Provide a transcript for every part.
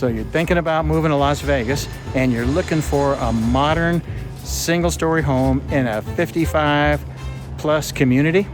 So you're thinking about moving to Las Vegas and you're looking for a modern single-story home in a 55-plus community?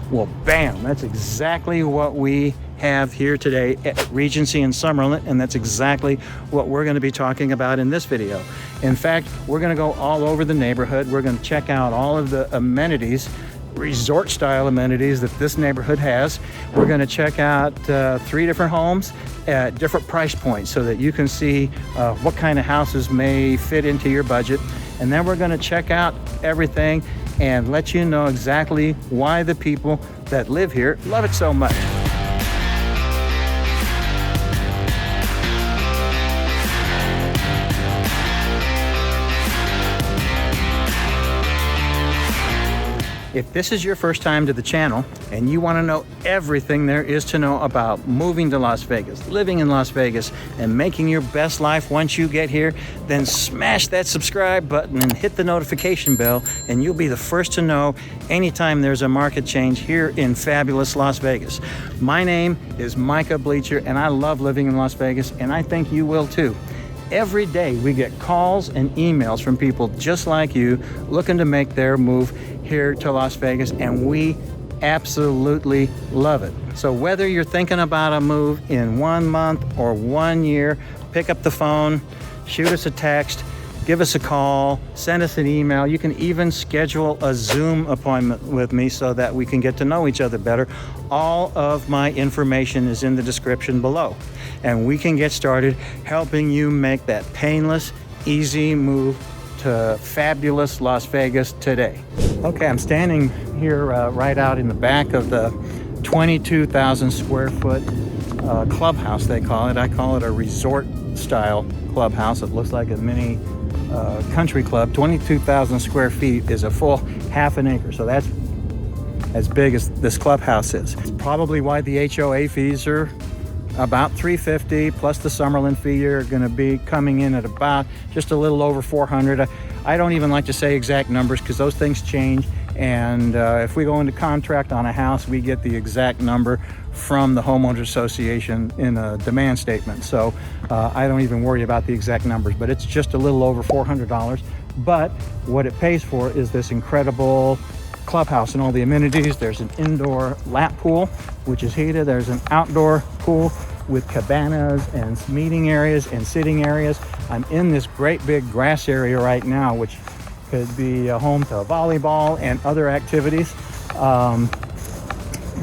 Well, bam, that's exactly what we have here today at Regency in Summerlin, and that's exactly what we're going to be talking about in this video. In fact, we're going to go all over the neighborhood. We're going to check out all of the amenities, resort-style amenities that this neighborhood has. We're going to check out 3 different homes at different price points so that you can see what kind of houses may fit into your budget. And then we're going to check out everything and let you know exactly why the people that live here love it so much. If this is your first time to the channel and you want to know everything there is to know about moving to Las Vegas, living in Las Vegas, and making your best life once you get here, then smash that subscribe button and hit the notification bell, and you'll be the first to know anytime there's a market change here in fabulous Las Vegas. My name is Micah Bleecher, and I love living in Las Vegas, and I think you will too. Every day we get calls and emails from people just like you looking to make their move here to Las Vegas, and we absolutely love it. So whether you're thinking about a move in 1 month or 1 year, pick up the phone, shoot us a text, give us a call, send us an email. You can even schedule a Zoom appointment with me so that we can get to know each other better. All of my information is in the description below, and we can get started helping you make that painless, easy move to fabulous Las Vegas today. Okay, I'm standing here right out in the back of the 22,000 square foot clubhouse, they call it. I call it a resort style clubhouse. It looks like a mini country club. 22,000 square feet is a full half an acre, so that's as big as this clubhouse is. It's probably why the HOA fees are about $350 plus the Summerlin fee. You're going to be coming in at about just a little over $400. I don't even like to say exact numbers because those things change, and if we go into contract on a house, we get the exact number from the homeowners association in a demand statement. So I don't even worry about the exact numbers, but it's just a little over $400. But what it pays for is this incredible clubhouse and all the amenities. There's an indoor lap pool, which is heated. There's an outdoor pool with cabanas and meeting areas and sitting areas. I'm in this great big grass area right now, which could be a home to volleyball and other activities.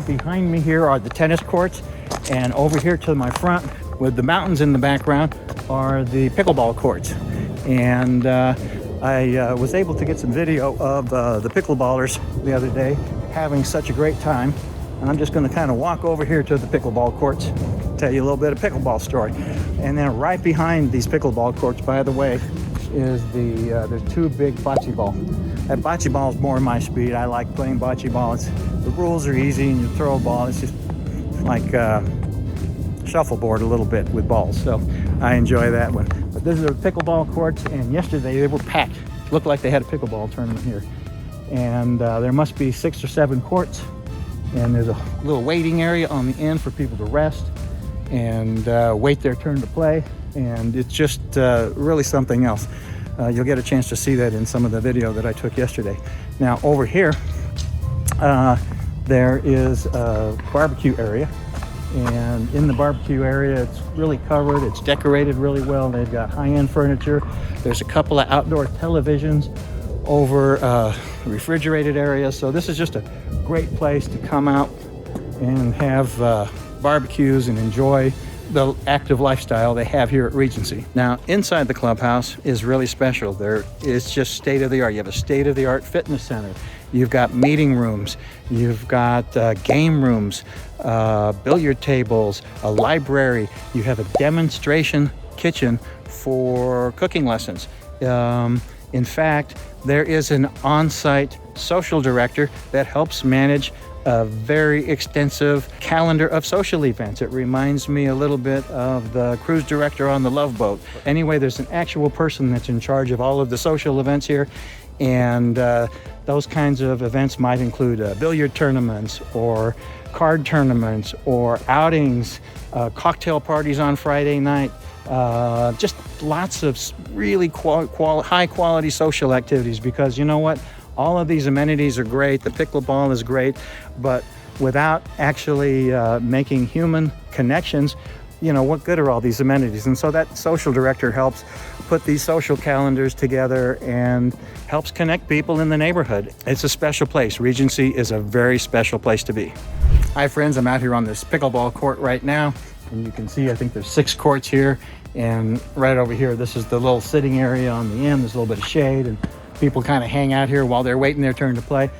Behind me here are the tennis courts, and over here to my front with the mountains in the background are the pickleball courts. And I was able to get some video of the pickleballers the other day having such a great time. And I'm just going to kind of walk over here to the pickleball courts, tell you a little bit of pickleball story. And then right behind these pickleball courts, by the way, is there's 2 big bocce ball. That bocce ball is more my speed. I like playing bocce ball. The rules are easy, and you throw a ball. It's just like shuffleboard a little bit with balls. So I enjoy that one. But these are the pickleball courts, and yesterday they were packed. Looked like they had a pickleball tournament here. And there must be 6 or 7 courts. And there's a little waiting area on the end for people to rest and wait their turn to play. And it's just really something else. You'll get a chance to see that in some of the video that I took yesterday. Now over here, there is a barbecue area. And in the barbecue area, it's really covered. It's decorated really well. They've got high-end furniture. There's a couple of outdoor televisions over refrigerated areas. So this is just a great place to come out and have barbecues and enjoy the active lifestyle they have here at Regency. Now, inside the clubhouse is really special. It's just state-of-the-art. You have a state-of-the-art fitness center. You've got meeting rooms. You've got game rooms, billiard tables, a library. You have a demonstration kitchen for cooking lessons. In fact, there is an on-site social director that helps manage a very extensive calendar of social events. It reminds me a little bit of the cruise director on the Love Boat. Anyway, there's an actual person that's in charge of all of the social events here, and those kinds of events might include billiard tournaments or card tournaments or outings, cocktail parties on Friday night, just lots of really high quality social activities, because you know what? All of these amenities are great. The pickleball is great, but without actually making human connections, you know, what good are all these amenities? And so that social director helps put these social calendars together and helps connect people in the neighborhood. It's a special place. Regency is a very special place to be. Hi friends, I'm out here on this pickleball court right now, and you can see I think there's 6 courts here, and right over here this is the little sitting area on the end. There's a little bit of shade and people kind of hang out here while they're waiting their turn to play.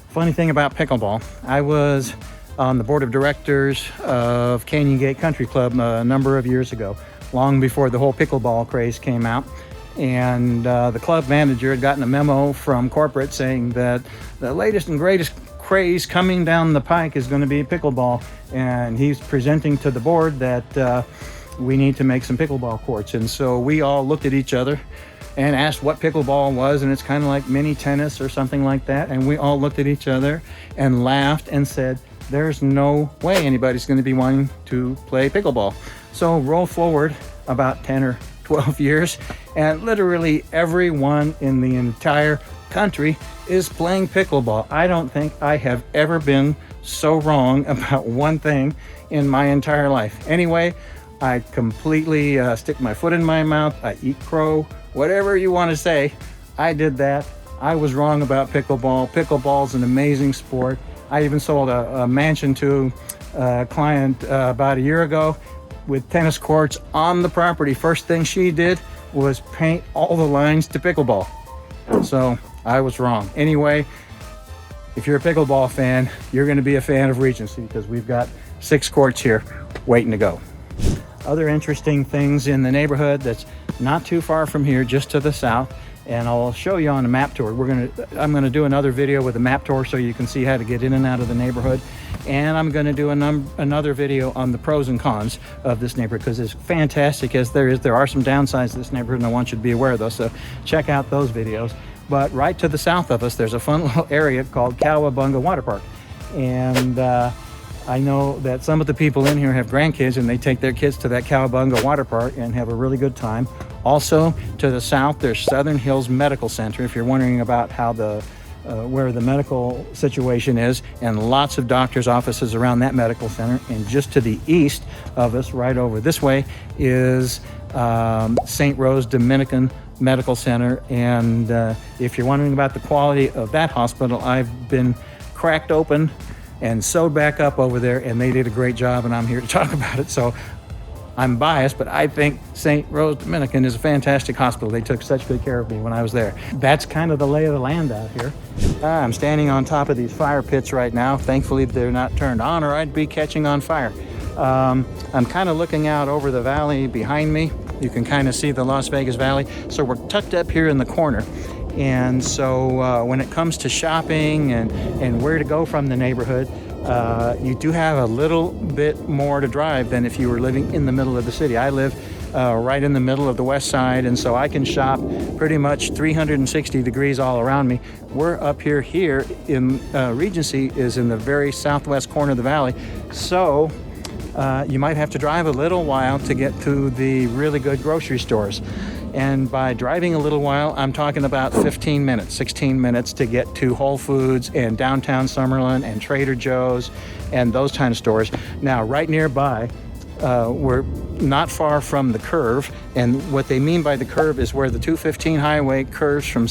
Funny thing about pickleball, I was on the board of directors of Canyon Gate Country Club a number of years ago, long before the whole pickleball craze came out. And the club manager had gotten a memo from corporate saying that the latest and greatest craze coming down the pike is going to be pickleball. And he's presenting to the board that we need to make some pickleball courts. And so we all looked at each other and asked what pickleball was, and it's kind of like mini tennis or something like that. And we all looked at each other and laughed and said, there's no way anybody's going to be wanting to play pickleball. So roll forward about 10 or 12 years, and literally everyone in the entire country is playing pickleball. I don't think I have ever been so wrong about one thing in my entire life. Anyway, I completely stick my foot in my mouth. I eat crow, whatever you want to say. I did that. I was wrong about pickleball. Pickleball's an amazing sport. I even sold a mansion to a client about a year ago with tennis courts on the property. First thing she did was paint all the lines to pickleball. So I was wrong. Anyway, if you're a pickleball fan, you're going to be a fan of Regency, because we've got 6 courts here waiting to go. Other interesting things in the neighborhood that's not too far from here, just to the south, and I'll show you on a map tour. I'm going to do another video with a map tour so you can see how to get in and out of the neighborhood. And I'm going to do another video on the pros and cons of this neighborhood, because as fantastic as there are some downsides to this neighborhood, and I want you to be aware of those. So check out those videos. But right to the south of us, there's a fun little area called Cowabunga Water Park. And I know that some of the people in here have grandkids, and they take their kids to that Cowabunga Water Park and have a really good time. Also, to the south, there's Southern Hills Medical Center, if you're wondering about how where the medical situation is, and lots of doctors' offices around that medical center. And just to the east of us, right over this way, is St. Rose Dominican Medical Center. And if you're wondering about the quality of that hospital, I've been cracked open and sewed back up over there, and they did a great job, and I'm here to talk about it. So I'm biased, but I think St. Rose Dominican is a fantastic hospital. They took such good care of me when I was there. That's kind of the lay of the land out here. I'm standing on top of these fire pits right now. Thankfully, they're not turned on, or I'd be catching on fire. I'm kind of looking out over the valley behind me. You can kind of see the Las Vegas Valley. So we're tucked up here in the corner. And so when it comes to shopping and where to go from the neighborhood, you do have a little bit more to drive than if you were living in the middle of the city. I live right in the middle of the west side, and so I can shop pretty much 360 degrees all around me. We're up here in Regency is in the very southwest corner of the valley, so you might have to drive a little while to get to the really good grocery stores. And by driving a little while, I'm talking about 15 minutes, 16 minutes to get to Whole Foods and downtown Summerlin and Trader Joe's and those kind of stores. Now, right nearby, we're not far from the curve. And what they mean by the curve is where the 215 highway curves from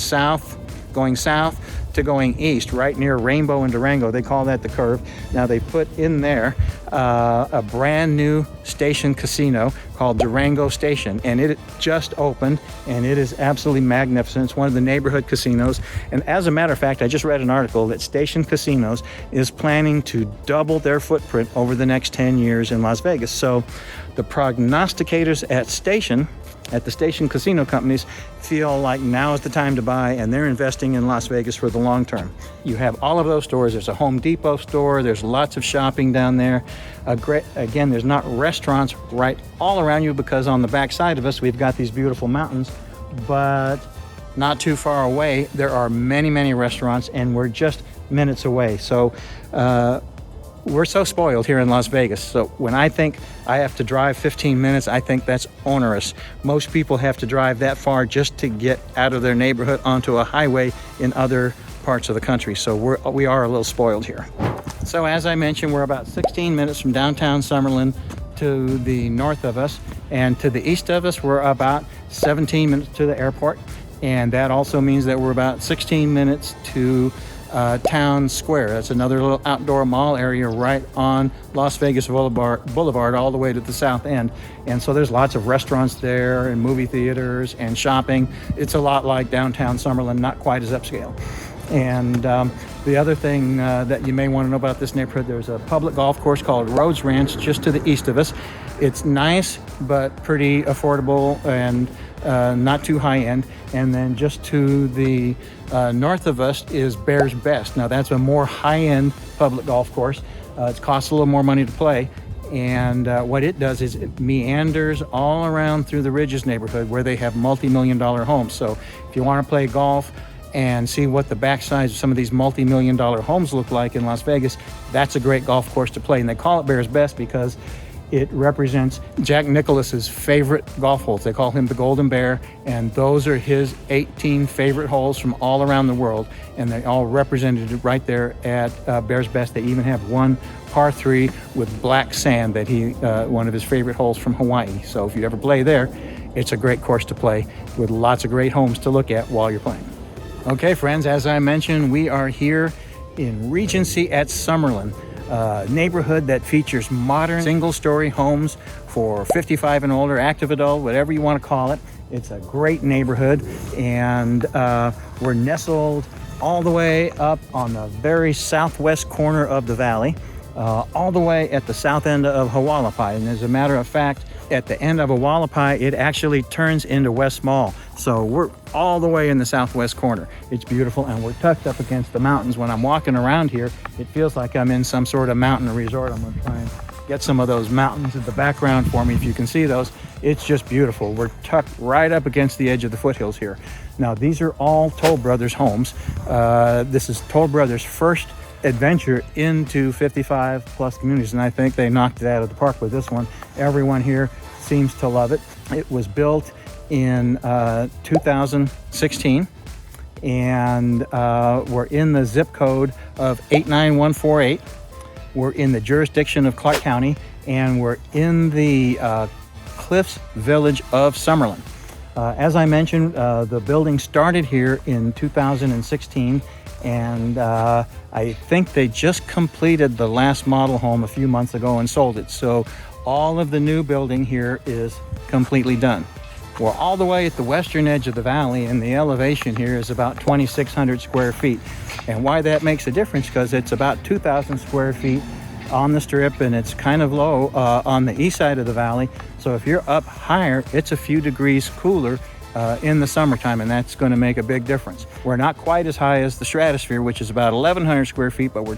going south to going east, right near Rainbow and Durango. They call that the curve. Now they put in there a brand new station casino called Durango Station, and it just opened, and it is absolutely magnificent. It's one of the neighborhood casinos, and as a matter of fact, I just read an article that Station Casinos is planning to double their footprint over the next 10 years in Las Vegas. So the prognosticators at the Station Casino companies feel like now is the time to buy, and they're investing in Las Vegas for the long term. You have all of those stores. There's a Home Depot store. There's lots of shopping down there. Again, there's not restaurants right all around you, because on the back side of us, we've got these beautiful mountains, but not too far away, there are many, many restaurants, and we're just minutes away. So we're so spoiled here in Las Vegas. So when I think I have to drive 15 minutes, I think that's onerous. Most people have to drive that far just to get out of their neighborhood onto a highway in other parts of the country. So we are a little spoiled here. So as I mentioned, we're about 16 minutes from downtown Summerlin to the north of us, and to the east of us, we're about 17 minutes to the airport. And that also means that we're about 16 minutes to Town Square. That's another little outdoor mall area right on Las Vegas Boulevard all the way to the south end. And so there's lots of restaurants there and movie theaters and shopping. It's a lot like downtown Summerlin, not quite as upscale. And the other thing that you may want to know about this neighborhood, there's a public golf course called Rhodes Ranch just to the east of us. It's nice, but pretty affordable and not too high end. And then just to the north of us is Bear's Best. Now that's a more high-end public golf course. It costs a little more money to play. And what it does is it meanders all around through the Ridges neighborhood where they have multi-million-dollar homes. So if you want to play golf and see what the backsides of some of these multi-million-dollar homes look like in Las Vegas, that's a great golf course to play. And they call it Bear's Best because it represents Jack Nicklaus's favorite golf holes. They call him the Golden Bear, and those are his 18 favorite holes from all around the world, and they all represented right there at Bear's Best. They even have one par 3 with black sand that one of his favorite holes from Hawaii. So if you ever play there, it's a great course to play with lots of great homes to look at while you're playing. Okay, friends, as I mentioned, we are here in Regency at Summerlin. Neighborhood that features modern single-story homes for 55 and older, active adult, whatever you want to call it. It's a great neighborhood, and we're nestled all the way up on the very southwest corner of the valley, all the way at the south end of Hualapai. And as a matter of fact, at the end of Hualapai, it actually turns into West Mall. So we're all the way in the southwest corner. It's beautiful, and we're tucked up against the mountains. When I'm walking around here, it feels like I'm in some sort of mountain resort. I'm gonna try and get some of those mountains in the background for me if you can see those. It's just beautiful. We're tucked right up against the edge of the foothills here. Now, these are all Toll Brothers homes. This is Toll Brothers' first adventure into 55 plus communities, and I think they knocked it out of the park with this one. Everyone here seems to love it. It was built in 2016, and we're in the zip code of 89148. We're in the jurisdiction of Clark County, and we're in the Cliffs Village of Summerlin. As I mentioned, the building started here in 2016, and I think they just completed the last model home a few months ago and sold it. So all of the new building here is completely done. We're all the way at the western edge of the valley, and the elevation here is about 2,600 square feet. And why that makes a difference, because it's about 2,000 square feet on the strip, and it's kind of low on the east side of the valley. So if you're up higher, it's a few degrees cooler in the summertime, and that's going to make a big difference. We're not quite as high as the stratosphere, which is about 1,100 square feet, but we're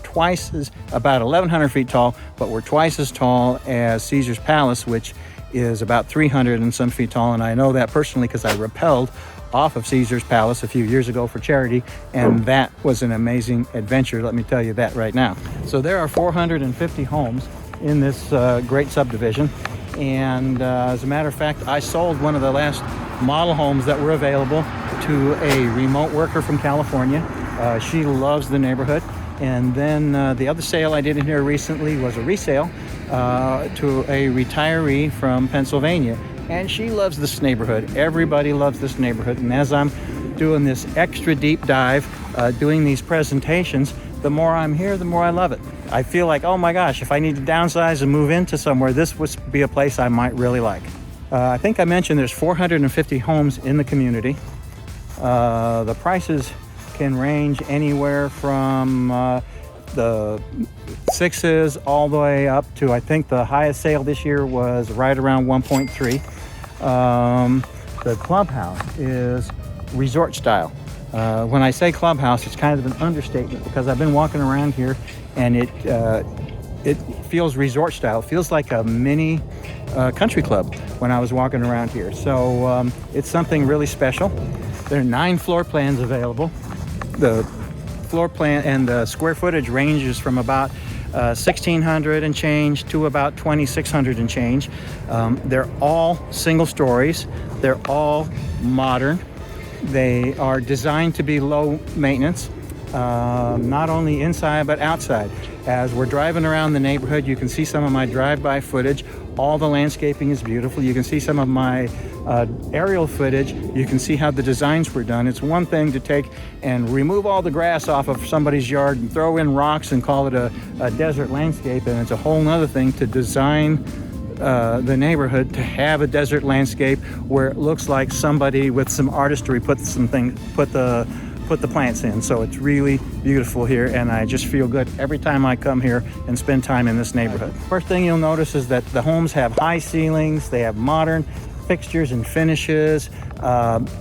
about 1,100 feet tall, but we're twice as tall as Caesar's Palace, which is about 300 and some feet tall. And I know that personally because I rappelled off of Caesar's Palace a few years ago for charity, and that was an amazing adventure, let me tell you that right now. So there are 450 homes in this great subdivision, and as a matter of fact, I sold one of the last model homes that were available to a remote worker from California. She loves the neighborhood. And then the other sale I did in here recently was a resale to a retiree from Pennsylvania, and she loves this neighborhood. Everybody loves this neighborhood, and as I'm doing this extra deep dive, doing these presentations, the more I'm here, the more I love it. I feel like, oh my gosh, if I need to downsize and move into somewhere, this would be a place I might really like. I think I mentioned there's 450 homes in the community. The prices can range anywhere from the sixes all the way up to, I think the highest sale this year was right around 1.3. The clubhouse is resort style. When I say clubhouse, it's kind of an understatement because I've been walking around here, and it feels resort style. It feels like a mini country club when I was walking around here. So it's something really special. There are 9 floor plans available. The floor plan and the square footage ranges from about 1,600 and change to about 2,600 and change. They're all single stories. They're all modern. They are designed to be low maintenance, not only inside but outside. As we're driving around the neighborhood, you can see some of my drive-by footage. All the landscaping is beautiful. You can see some of my aerial footage. You can see how the designs were done. It's one thing to take and remove all the grass off of somebody's yard and throw in rocks and call it a desert landscape, and it's a whole nother thing to design the neighborhood to have a desert landscape where it looks like somebody with some artistry put the plants in. So it's really beautiful here, and I just feel good every time I come here and spend time in this neighborhood. First thing you'll notice is that the homes have high ceilings. They have modern fixtures and finishes,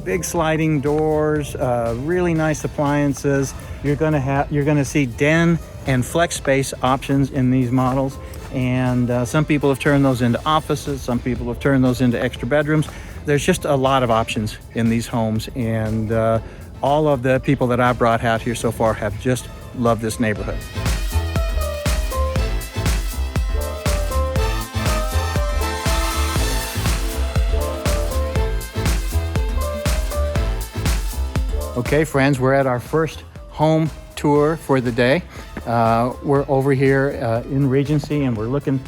big sliding doors, really nice appliances. You're gonna see den and flex space options in these models, and some people have turned those into offices. Some people have turned those into extra bedrooms. There's just a lot of options in these homes, and all of the people that I've brought out here so far have just loved this neighborhood. Okay, friends, we're at our first home tour for the day. We're over here in Regency, and we're looking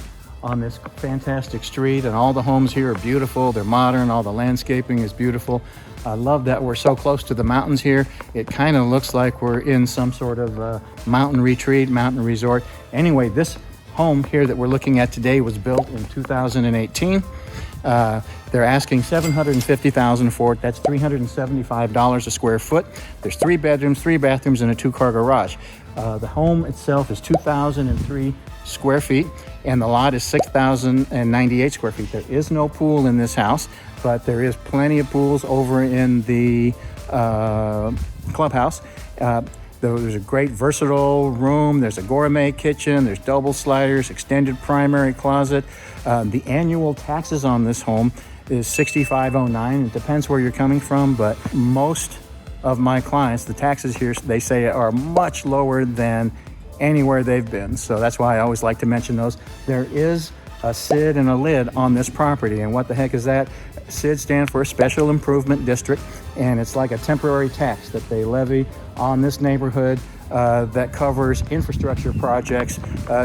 on this fantastic street, and all the homes here are beautiful. They're modern. All the landscaping is beautiful. I love that we're so close to the mountains here. It kind of looks like we're in some sort of mountain retreat, mountain resort. Anyway, this home here that we're looking at today was built in 2018. They're asking $750,000 for it. That's $375 a square foot. There's 3 bedrooms, 3 bathrooms, and a 2-car garage. The home itself is 2,003 square feet, and the lot is 6,098 square feet. There is no pool in this house, but there is plenty of pools over in the clubhouse. There's a great versatile room. There's a gourmet kitchen. There's double sliders, extended primary closet. The annual taxes on this home is $6,509. It depends where you're coming from, but most of my clients, the taxes here, they say, are much lower than anywhere they've been. So that's why I always like to mention those. There is a SID and a LID on this property. And what the heck is that? SID stands for Special Improvement District, and it's like a temporary tax that they levy on this neighborhood that covers infrastructure projects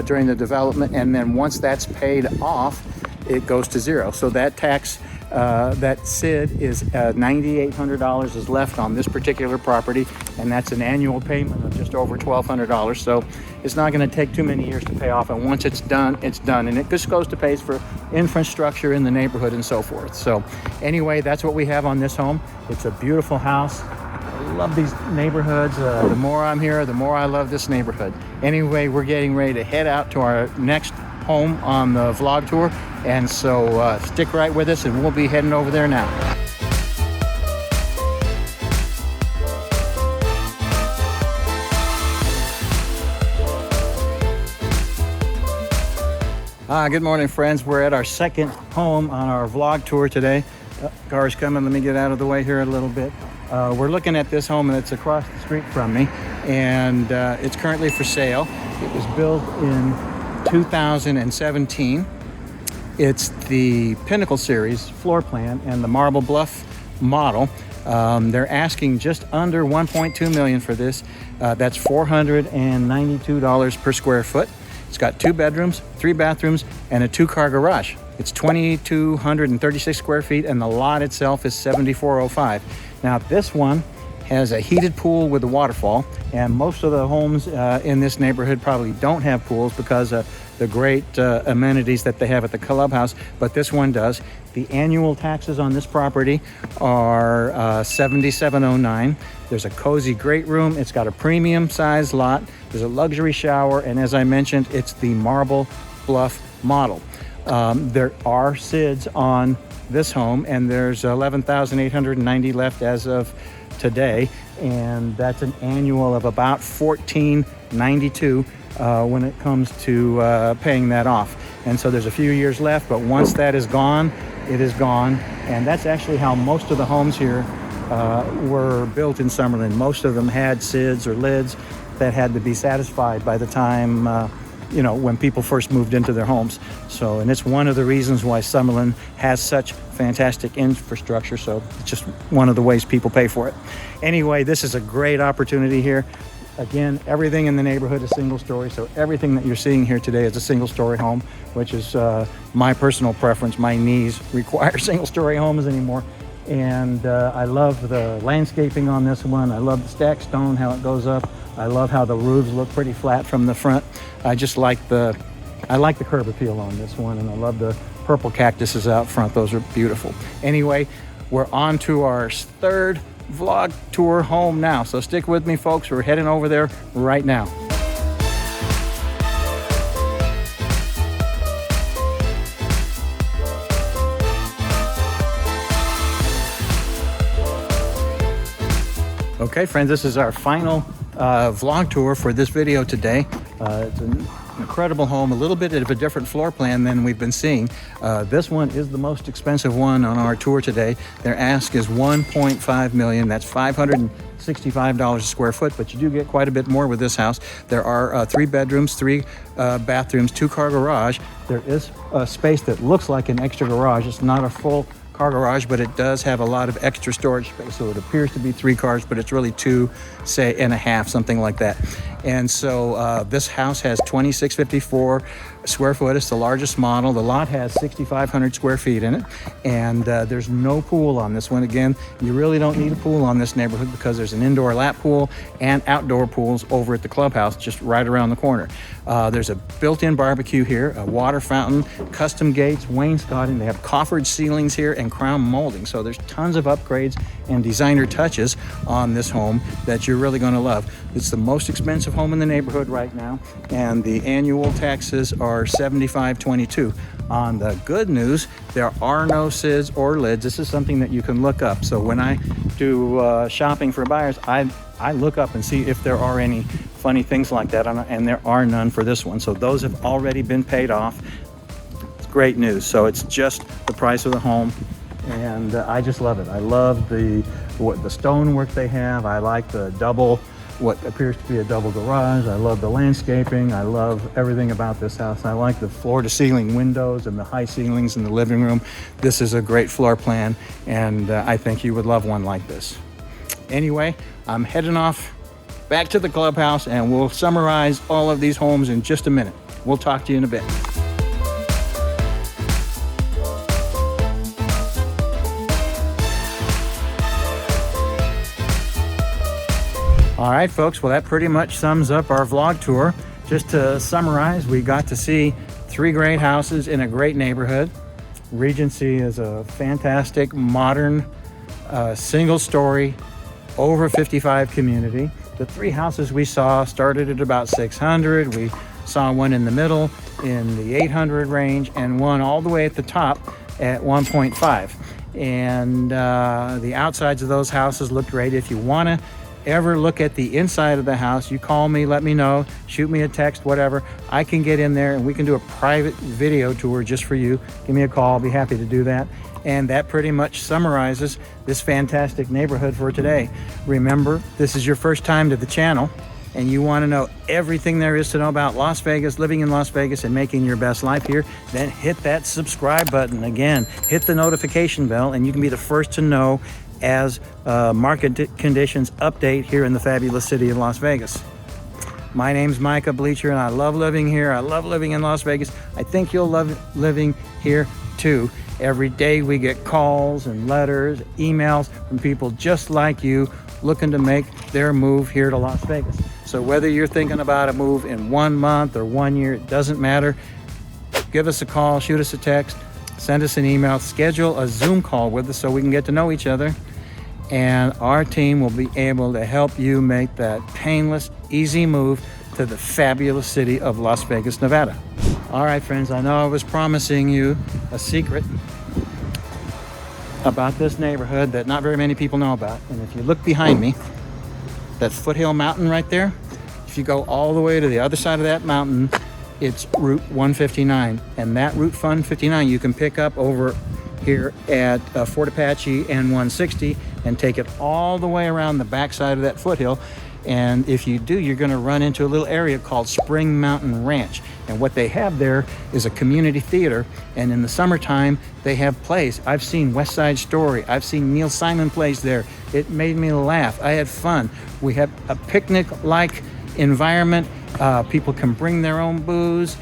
during the development. And then once that's paid off, it goes to zero. So that tax, that SID is $9,800 is left on this particular property, and that's an annual payment of just over $1,200. So it's not going to take too many years to pay off, and once it's done, it's done. And it just goes to pay for infrastructure in the neighborhood and so forth. So anyway, that's what we have on this home. It's a beautiful house. I love these neighborhoods. The more I'm here, the more I love this neighborhood. Anyway, we're getting ready to head out to our next home on the vlog tour, and so stick right with us, and we'll be heading over there now. Good morning, friends. We're at our second home on our vlog tour today. Car's coming. Let me get out of the way here a little bit. We're looking at this home that's across the street from me, and it's currently for sale. It was built in 2017. It's the Pinnacle Series floor plan and the Marble Bluff model. They're asking just under $1.2 million for this. That's $492 per square foot. It's got 2 bedrooms, 3 bathrooms, and a 2-car garage. It's 2,236 square feet, and the lot itself is 7,405. Now, this one has a heated pool with a waterfall, and most of the homes in this neighborhood probably don't have pools because of the great amenities that they have at the clubhouse, but this one does. The annual taxes on this property are $7,709. There's a cozy great room. It's got a premium size lot. There's a luxury shower, and as I mentioned, it's the Marble Bluff model. There are SIDs on this home, and there's 11,890 left as of today, and that's an annual of about $1,492 when it comes to paying that off. And so there's a few years left, but once that is gone, it is gone. And that's actually how most of the homes here were built in Summerlin. Most of them had SIDs or LIDs that had to be satisfied by the time you know, when people first moved into their homes. So, and it's one of the reasons why Summerlin has such fantastic infrastructure. So it's just one of the ways people pay for it. Anyway, this is a great opportunity here. Again, everything in the neighborhood is single story. So everything that you're seeing here today is a single story home, which is my personal preference. My knees require single story homes anymore. And I love the landscaping on this one. I love the stacked stone, how it goes up. I love how the roofs look pretty flat from the front. I just like the curb appeal on this one, and I love the purple cactuses out front. Those are beautiful. Anyway, we're on to our third vlog tour home now. So stick with me, folks. We're heading over there right now. Okay, friends, this is our final vlog tour for this video today. It's an incredible home, a little bit of a different floor plan than we've been seeing. This one is the most expensive one on our tour today. Their ask is $1.5 million. That's $565 a square foot, but you do get quite a bit more with this house. There are 3 bedrooms, 3 bathrooms, 2-car garage. There is a space that looks like an extra garage. It's not a full car garage, but it does have a lot of extra storage space. So it appears to be 3 cars, but it's really 2, say, and a half, something like that. And so this house has 2654 square foot. It's the largest model. The lot has 6,500 square feet in it. And there's no pool on this one. Again, you really don't need a pool on this neighborhood because there's an indoor lap pool and outdoor pools over at the clubhouse just right around the corner. There's a built-in barbecue here, a water fountain, custom gates, wainscoting. They have coffered ceilings here and crown molding. So there's tons of upgrades and designer touches on this home that you're really going to love. It's the most expensive home in the neighborhood right now, and the annual taxes are $75.22. On the good news, there are no SIDs or lids. This is something that you can look up. So when I do shopping for buyers, I look up and see if there are any funny things like that, and there are none for this one. So those have already been paid off. It's great news. So it's just the price of the home, and I just love it. I love the stonework they have. I like the what appears to be a double garage. I love the landscaping. I love everything about this house. I like the floor to ceiling windows and the high ceilings in the living room. This is a great floor plan, and I think you would love one like this. Anyway, I'm heading off back to the clubhouse, and we'll summarize all of these homes in just a minute. We'll talk to you in a bit. All right, folks, well, that pretty much sums up our vlog tour. Just to summarize, we got to see 3 great houses in a great neighborhood. Regency is a fantastic, modern, single-story, over 55 community. The 3 houses we saw started at about 600. We saw one in the middle in the 800 range, and one all the way at the top at 1.5. And the outsides of those houses look great. If you want to ever look at the inside of the house, you call me, let me know, shoot me a text, whatever. I can get in there and we can do a private video tour just for you. Give me a call, I'll be happy to do that. And that pretty much summarizes this fantastic neighborhood for today. Remember, this is your first time to the channel and you want to know everything there is to know about Las Vegas, living in Las Vegas and making your best life here, then hit that subscribe button. Again, hit the notification bell and you can be the first to know as market conditions update here in the fabulous city of Las Vegas. My name's Micah Bleecher, and I love living here. I love living in Las Vegas. I think you'll love living here too. Every day we get calls and letters, emails from people just like you looking to make their move here to Las Vegas. So whether you're thinking about a move in 1 month or 1 year, it doesn't matter. Give us a call, shoot us a text, send us an email, schedule a Zoom call with us so we can get to know each other. And our team will be able to help you make that painless, easy move to the fabulous city of Las Vegas, Nevada. All right, friends, I know I was promising you a secret about this neighborhood that not very many people know about. And if you look behind me, that foothill mountain right there, if you go all the way to the other side of that mountain, it's Route 159. And that Route 159 you can pick up over here at Fort Apache and 160 and take it all the way around the backside of that foothill. And if you do, you're going to run into a little area called Spring Mountain Ranch. And what they have there is a community theater. And in the summertime, they have plays. I've seen West Side Story. I've seen Neil Simon plays there. It made me laugh. I had fun. We have a picnic-like environment. People can bring their own booze,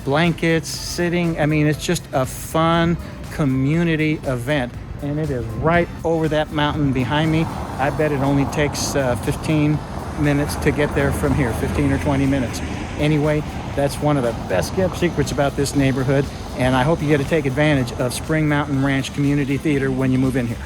blankets, sitting. I mean, it's just a fun community event. And it is right over that mountain behind me. I bet it only takes 15 minutes to get there from here, 15 or 20 minutes. Anyway, that's one of the best kept secrets about this neighborhood, and I hope you get to take advantage of Spring Mountain Ranch Community Theater when you move in here.